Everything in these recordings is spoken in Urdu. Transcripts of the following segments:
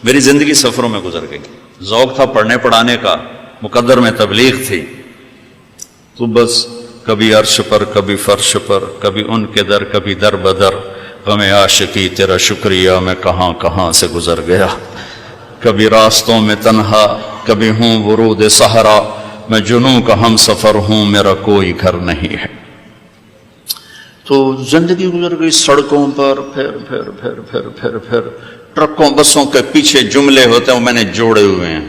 میری زندگی سفروں میں گزر گئی. ذوق تھا پڑھنے پڑھانے کا، مقدر میں تبلیغ تھی، تو بس کبھی عرش پر کبھی فرش پر، کبھی ان کے در کبھی در بدر، غم عاشقی تیرا شکریہ میں کہاں کہاں سے گزر گیا. کبھی راستوں میں تنہا، کبھی ہوں ورود صحرا، میں جنوں کا ہم سفر ہوں، میرا کوئی گھر نہیں ہے. تو زندگی گزر گئی سڑکوں پر، پھر پھر پھر پھر پھر پھر ٹرکوں بسوں کے پیچھے جملے ہوتے ہیں وہ میں نے جوڑے ہوئے ہیں.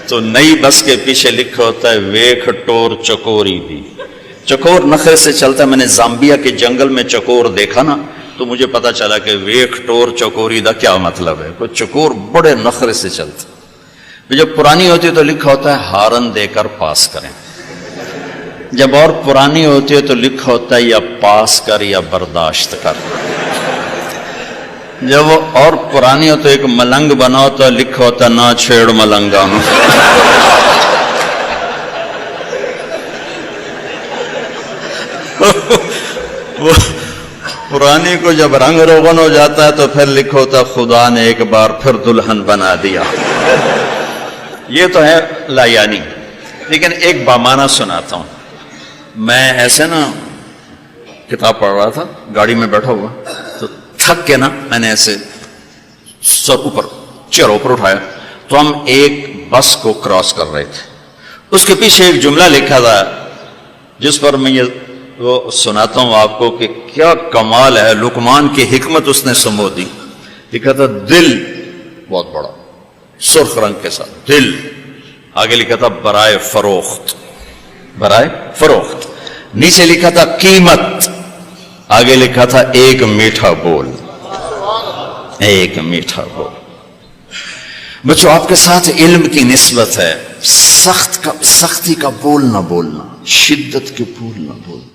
تو نئی بس کے پیچھے لکھا ہوتا ہے ویکھ ٹور چکوری دی. چکور نخرے سے چلتا ہے. میں نے زامبیا کے جنگل میں چکور دیکھا نا، تو مجھے پتا چلا کہ ویکھ ٹور چکوری دا کیا مطلب ہے. کوئی چکور بڑے نخرے سے چلتا. جب پرانی ہوتی ہے تو لکھا ہوتا ہے ہارن دے کر پاس کریں. جب اور پرانی ہوتی ہے تو لکھا ہوتا ہے یا پاس کر یا برداشت کر. جب وہ اور پرانی ہو تو ایک ملنگ بنا ہوتا ہے، لکھا ہوتا ہے نہ چھیڑ ملنگا. وہ پرانی کو جب رنگ روغن ہو جاتا ہے تو پھر لکھا ہوتا ہے خدا نے ایک بار پھر دلہن بنا دیا. یہ تو ہے لایانی. لیکن ایک بامانہ سناتا ہوں. میں ایسے نا کتاب پڑھ رہا تھا، گاڑی میں بیٹھا ہوا، تو تھک کے نا میں نے ایسے سر اوپر چیر اوپر اٹھایا تو ہم ایک بس کو کراس کر رہے تھے. اس کے پیچھے ایک جملہ لکھا تھا جس پر میں یہ وہ سناتا ہوں آپ کو کہ کیا کمال ہے. لقمان کی حکمت اس نے سمو دی. لکھا تھا دل، بہت بڑا سرخ رنگ کے ساتھ دل. آگے لکھا تھا برائے فروخت، برائے فروخت. نیچے لکھا تھا قیمت، آگے لکھا تھا ایک میٹھا بول، ایک میٹھا بول. بچوں آپ کے ساتھ علم کی نسبت ہے. سختی کا بول نہ بولنا، شدت کے بول نہ بولنا.